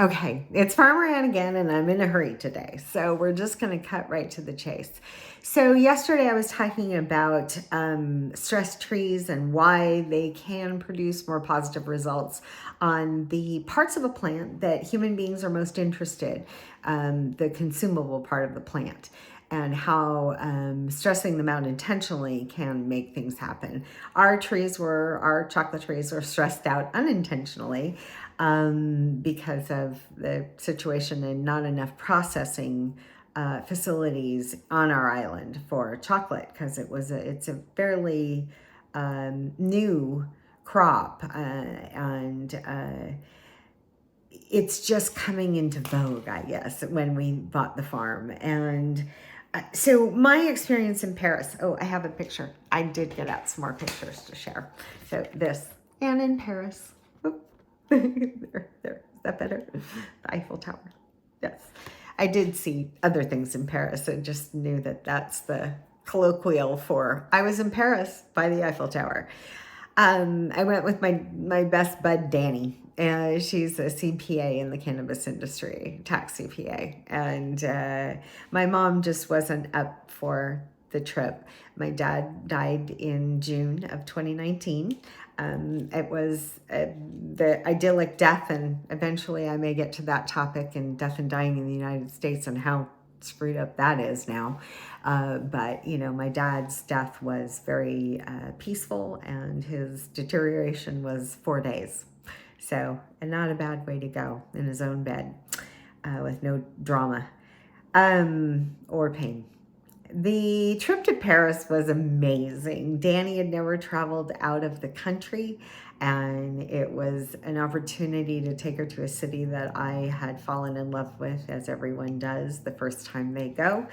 Okay, it's Farmer Ann again, and I'm in a hurry today. So we're just going to cut right to the chase. So yesterday I was talking about stress trees and why they can produce more positive results on the parts of a plant that human beings are most interested, the consumable part of the plant, and how stressing them out intentionally can make things happen. Our chocolate trees were stressed out unintentionally because of the situation and not enough processing facilities on our island for chocolate, because it's a fairly new crop, and it's just coming into vogue, I guess, when we bought the farm. And so my experience in Paris, oh, I have a picture. I did get out some more pictures to share. So this, and in Paris. There. Is that better? The Eiffel Tower. Yes. I did see other things in Paris and just knew that that's the colloquial for I was in Paris by the Eiffel Tower. I went with my best bud, Danny. She's a CPA in the cannabis industry, tax CPA. And my mom just wasn't up for the trip. My dad died in June of 2019. It was the idyllic death, and eventually I may get to that topic in death and dying in the United States and how screwed up that is now. But, my dad's death was very peaceful, and his deterioration was 4 days. So, and not a bad way to go, in his own bed with no drama or pain. The trip to Paris was amazing. Danny had never traveled out of the country, and it was an opportunity to take her to a city that I had fallen in love with, as everyone does the first time they go,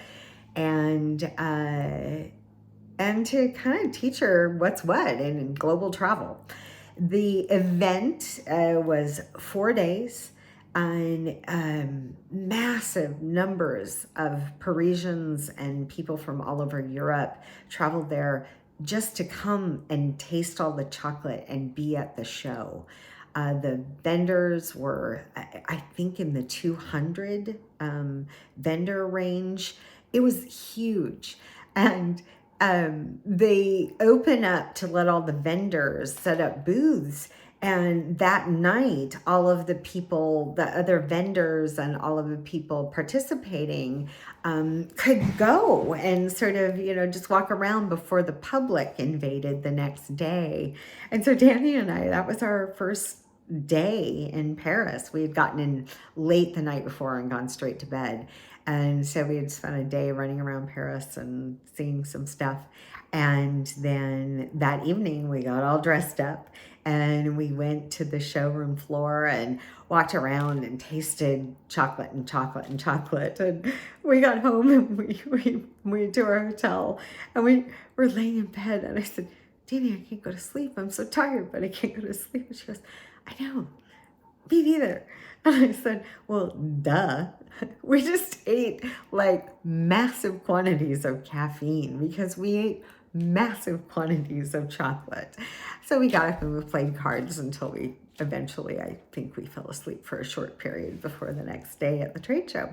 and to kind of teach her what's what in global travel. The event was 4 days, and massive numbers of Parisians and people from all over Europe traveled there just to come and taste all the chocolate and be at the show. The vendors were, I think, in the 200 vendor range. It was huge. And they open up to let all the vendors set up booths. And that night, all of the people, the other vendors and all of the people participating could go and sort of, just walk around before the public invaded the next day. And so Danny and I, that was our first day in Paris. We had gotten in late the night before and gone straight to bed. And so we had spent a day running around Paris and seeing some stuff. And then that evening we got all dressed up and we went to the showroom floor and walked around and tasted chocolate and chocolate and chocolate. And we got home and we went to our hotel and we were laying in bed. And I said, Danny, I can't go to sleep. I'm so tired, but I can't go to sleep. And she goes, I know, me neither. And I said, well, duh. We just ate like massive quantities of caffeine because we ate massive quantities of chocolate. So we got up and we played cards until we eventually, I think we fell asleep for a short period before the next day at the trade show.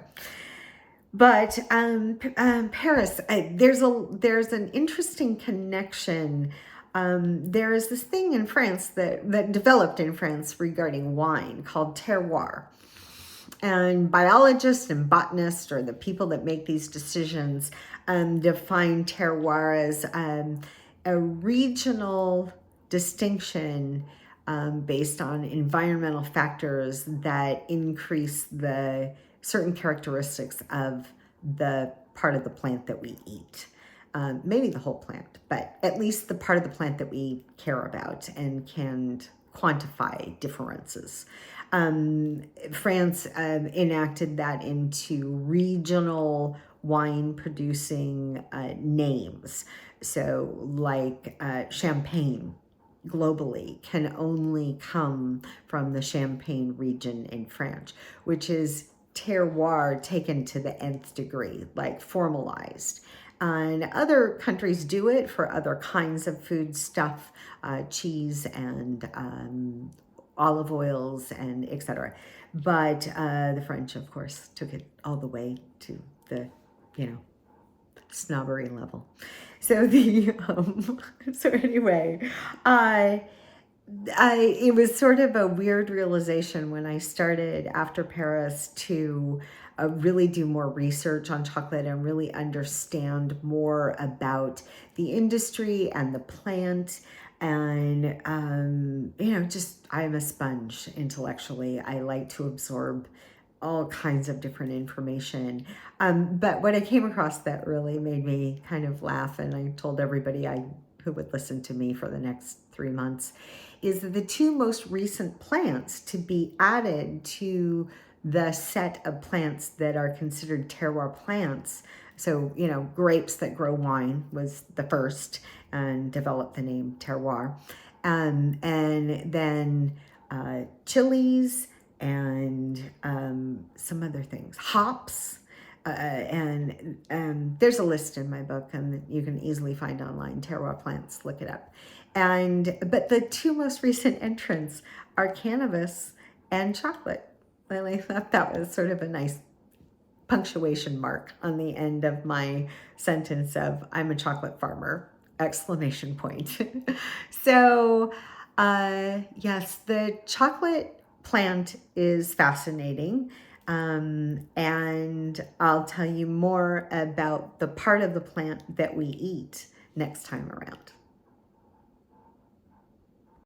But Paris, there's an interesting connection. There is this thing in France that developed in France regarding wine called terroir. And biologists and botanists, or the people that make these decisions, define terroir as a regional distinction based on environmental factors that increase the certain characteristics of the part of the plant that we eat. Maybe the whole plant, but at least the part of the plant that we care about and can quantify differences. France enacted that into regional wine producing names. So like Champagne globally can only come from the Champagne region in France, which is terroir taken to the nth degree, like formalized. And other countries do it for other kinds of food stuff, cheese and olive oils and etc. But the French, of course, took it all the way to the, snobbery level. So so anyway, it was sort of a weird realization when I started after Paris to really do more research on chocolate and really understand more about the industry and the plant. And, just I'm a sponge intellectually. I like to absorb all kinds of different information. But what I came across that really made me kind of laugh, and I told everybody who would listen to me for the next 3 months, is that the two most recent plants to be added to the set of plants that are considered terroir plants. So, grapes that grow wine was the first and developed the name terroir. And then chilies and some other things, hops. And there's a list in my book, and you can easily find online terroir plants. Look it up. But the two most recent entrants are cannabis and chocolate. And I thought that was sort of a nice punctuation mark on the end of my sentence of "I'm a chocolate farmer!" exclamation point. So, yes, the chocolate plant is fascinating. And I'll tell you more about the part of the plant that we eat next time around.